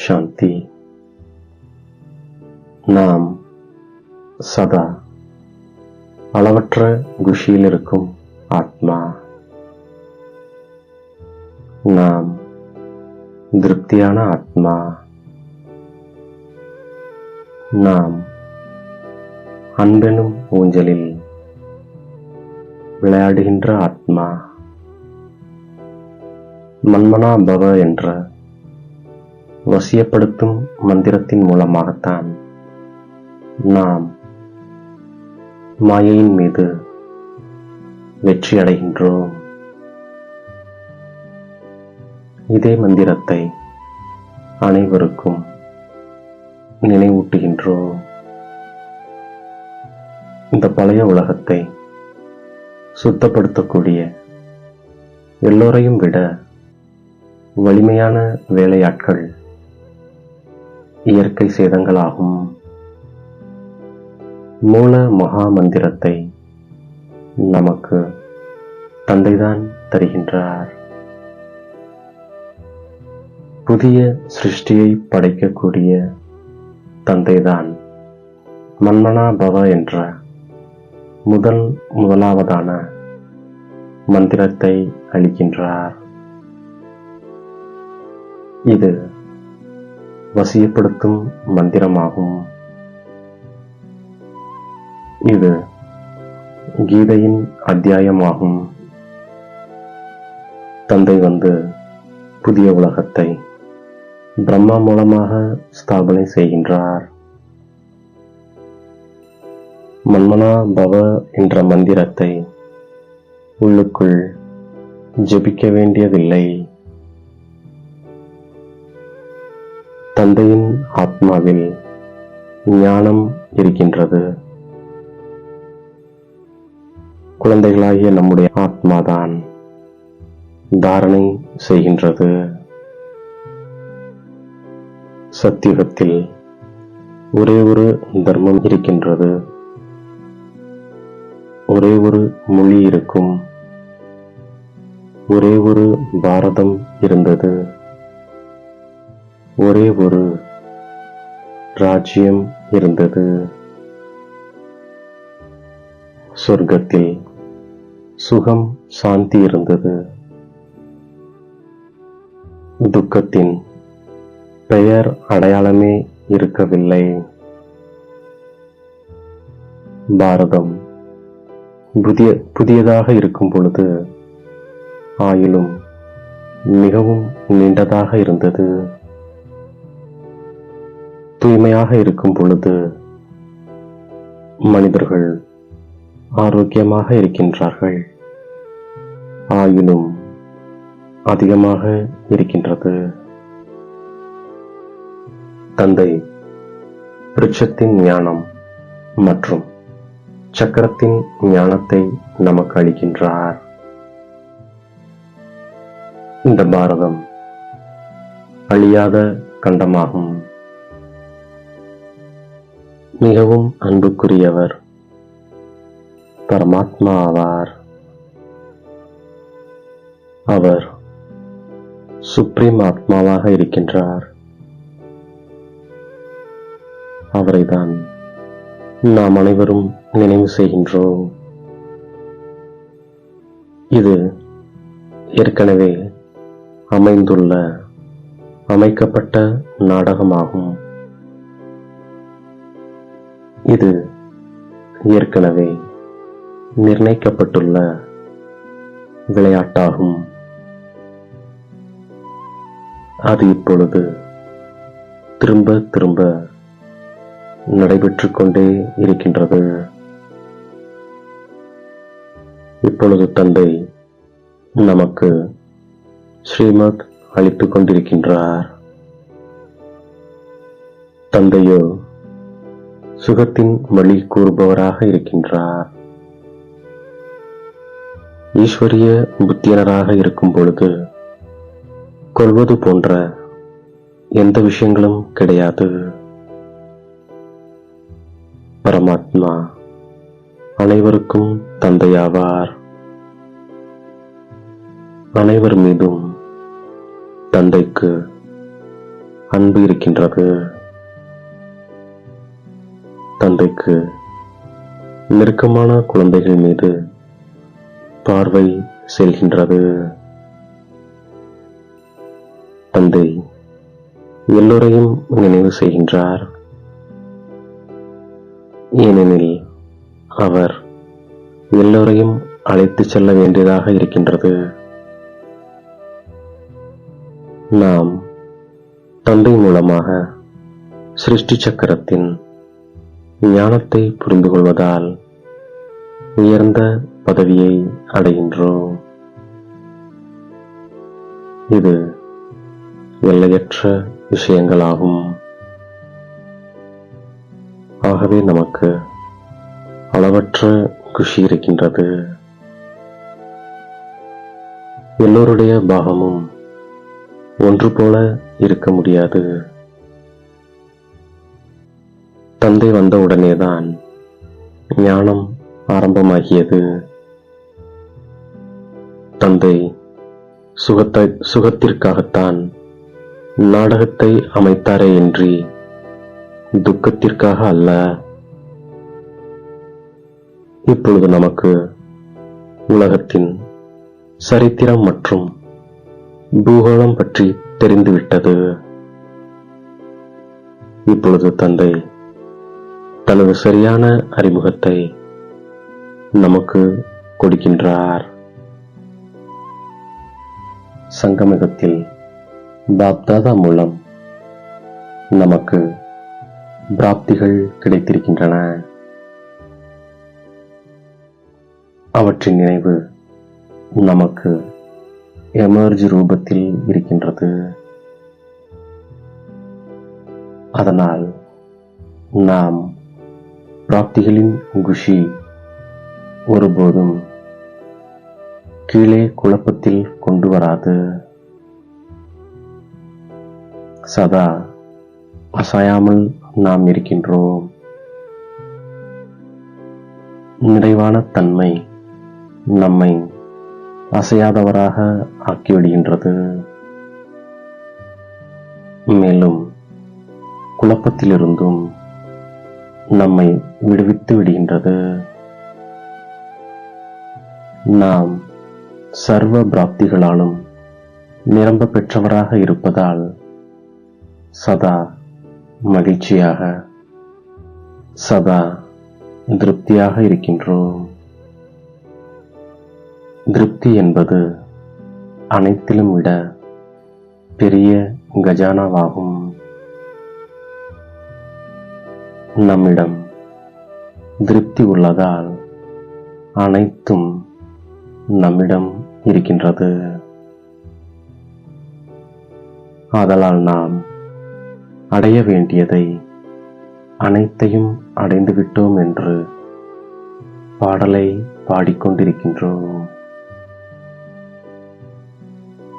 சாந்தி. நாம் சதா அளவற்ற குஷியில் இருக்கும் ஆத்மா. நாம் திருப்தியான ஆத்மா. நாம் அன்பெனும் ஊஞ்சலில் விளையாடுகின்ற ஆத்மா. மன்மனா பவ என்ற வசியப்படுத்தும் மந்திரத்தின் மூலமாகத்தான் நாம் மாயையின் மீது வெற்றி அடைகின்றோம். இதே மந்திரத்தை அனைவருக்கும் நினைவூட்டுகின்றோம். இந்த பழைய உலகத்தை சுத்தப்படுத்தக்கூடிய எல்லோரையும் விட வலிமையான வேலையாட்கள் இயற்கை சேதங்களாகும். மூல மகா மந்திரத்தை நமக்கு தந்தைதான் தருகின்றார். புதிய சிருஷ்டியை படைக்கக்கூடிய தந்தைதான் மன்மனா பவ என்ற முதலாவதான மந்திரத்தை அளிக்கின்றார். இது வசியப்படுத்தும் மந்திரமாகும். இது கீதையின் அத்தியாயமாகும். தந்தை வந்து புதிய உலகத்தை பிரம்மா மூலமாக ஸ்தாபனை செய்கின்றார். மன்மனா பவ என்ற மந்திரத்தை உள்ளுக்குள் ஜெபிக்க வேண்டியதில்லை. தந்தையின் ஆத்மாவில் ஞானம் இருக்கின்றது. குழந்தைகளாகிய நம்முடைய ஆத்மாதான் தாரணை செய்கின்றது. சத்தியுகத்தில் ஒரே ஒரு தர்மம் இருக்கின்றது. ஒரே ஒரு மொழி இருக்கும். ஒரே ஒரு பாரதம் இருந்தது. ஒரே ஒரு ராஜ்யம் இருந்தது. சொர்க்கத்தில் சுகம் சாந்தி இருந்தது. துக்கத்தின் பெயர் அடையாளமே இருக்கவில்லை. பாரதம் புதியதாக இருக்கும் பொழுது ஆயிலும் மிகவும் நீண்டதாக இருந்தது. தூய்மையாக இருக்கும் பொழுது மனிதர்கள் ஆரோக்கியமாக இருக்கின்றார்கள். ஆயிலும் அதிகமாக இருக்கின்றது. தந்தை விருட்சத்தின் ஞானம் மற்றும் சக்கரத்தின் ஞானத்தை நமக்கு அளிக்கின்றார். இந்த பாரதம் அழியாத கண்டமாகும். மிகவும் அன்புக்குரியவர் பரமாத்மா ஆவார். அவர் சுப்ரீம் ஆத்மாவாக இருக்கின்றார். அவரைதான் நாம் அனைவரும் நினைவு செய்கின்றோம். இது ஏற்கனவே அமைக்கப்பட்ட நாடகமாகும். இது ஏற்கனவே நிர்ணயிக்கப்பட்டுள்ள விளையாட்டாகும். அது இப்பொழுது திரும்ப திரும்ப நடைபெற்றுக் கொண்டே இருக்கின்றது. இப்பொழுது தந்தை நமக்கு ஸ்ரீமத் அளித்துக் கொண்டிருக்கின்றார். தந்தையோ சுகத்தின் வழி கூறுபவராக இருக்கின்றார். ஈஸ்வரிய புத்தியனராக இருக்கும் பொழுது கொள்வது போன்ற எந்த விஷயங்களும் கிடையாது. பரமாத்மா அனைவருக்கும் தந்தையாவார். அனைவர் மீதும் தந்தைக்கு அன்பு இருக்கின்றது. தந்தைக்கு நெருக்கமான குழந்தைகள் மீது பார்வை செல்கின்றது. தந்தை எல்லோரையும் நினைவு செய்கின்றார். ஏனெனில் அவர் எல்லோரையும் அழைத்துச் செல்ல வேண்டியதாக இருக்கின்றது. நாம் தந்தை மூலமாக சிருஷ்டி சக்கரத்தின் ஞானத்தை புரிந்து கொள்வதால் உயர்ந்த பதவியை அடைகின்றோம். இது எல்லையற்ற விஷயங்களாகும். ஆகவே நமக்கு அளவற்ற குஷி இருக்கின்றது. எல்லோருடைய பாகமும் ஒன்று போல இருக்க முடியாது. தந்தை வந்த உடனேதான் ஞானம் ஆரம்பமாகியது. தந்தை சுகத்திற்காகத்தான் நாடகத்தை அமைத்தாரே இன்றி துக்கத்திற்காக அல்ல. இப்பொழுது நமக்கு உலகத்தின் சரித்திரம் மற்றும் பூகோளம் பற்றி தெரிந்துவிட்டது. இப்பொழுது தந்தை தனது சரியான அறிமுகத்தை நமக்கு கொடுக்கின்றார். சங்கமயுகத்தில் பாப்தாதா மூலம் நமக்கு பிராப்திகள் கிடைத்திருக்கின்றன. அவற்றின் நினைவு நமக்கு எமர்ஜ் ரூபத்தில் இருக்கின்றது. அதனால் நாம் பிராப்திகளின் குஷி ஒருபோதும் கீழே குழப்பத்தில் கொண்டு வராது. சதா அசையாமல் நாம் இருக்கின்றோம். நிறைவான தன்மை நம்மை அசையாதவராக ஆக்கிவிடுகின்றது. மேலும் குழப்பத்திலிருந்தும் நம்மை விடுவித்து விடுகின்றது. நாம் சர்வ பிராப்திகளாலும் நிரம்ப பெற்றவராக இருப்பதால் சதா மகிழ்ச்சியாக, சதா திருப்தியாக இருக்கின்றோம். திருப்தி என்பது அனைத்திலும் விட பெரிய கஜானாவாகும். நம்மிடம் திருப்தி உள்ளதால் அனைத்தும் நம்மிடம் இருக்கின்றது. ஆதலால் நாம் அடைய வேண்டியதை அனைத்தையும் அடைந்துவிட்டோம் என்று பாடலை பாடிக்கொண்டிருக்கின்றோம்.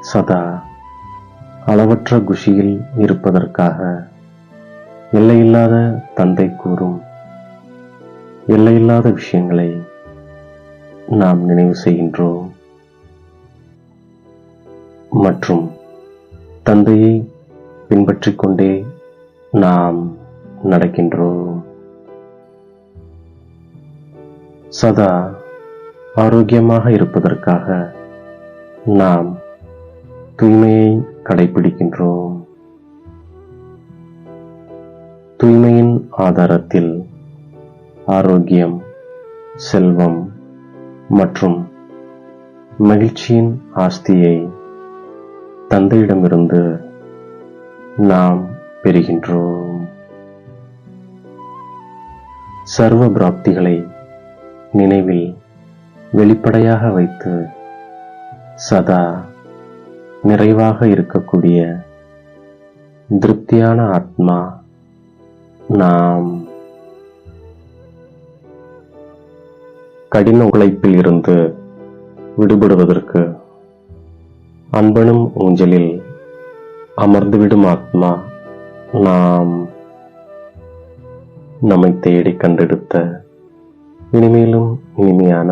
சதா அளவற்ற குஷியில் இருப்பதற்காக எல்லையில்லாத தந்தை கூறும் எல்லையில்லாத விஷயங்களை நாம் நினைவு செய்கின்றோம் மற்றும் தந்தையை பின்பற்றிக் கொண்டே நாம் நடக்கின்றோம். சதா ஆரோக்கியமாக இருப்பதற்காக நாம் தூய்மையை கடைபிடிக்கின்றோம். தூய்மையின் ஆதாரத்தில் ஆரோக்கியம், செல்வம் மற்றும் மகிழ்ச்சியின் ஆஸ்தியை தந்தையிடமிருந்து நாம் பெறுகின்றோம். சர்வ பிராப்திகளை நினைவில் வெளிப்படையாக வைத்து சதா நிறைவாக இருக்கக்கூடிய திருப்தியான ஆத்மா நாம். கடின உழைப்பில் இருந்து விடுபடுவதற்கு அன்பனும் ஊஞ்சலில் அமர்ந்துவிடும் ஆத்மா நாம். நம்மை தேடி கண்டெடுத்த இனிமேலும் இனிமையான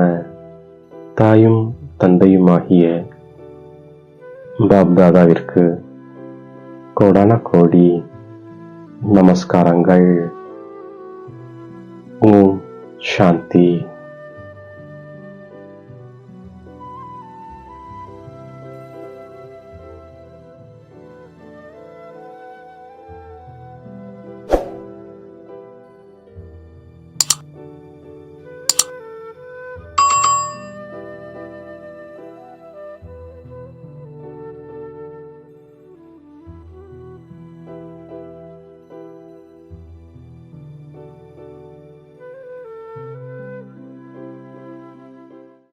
தாயும் தந்தையுமாகிய பாப்தாதாவிற்கு கோடான கோடி நமஸ்காரங்கள். ஓம் சாந்தி.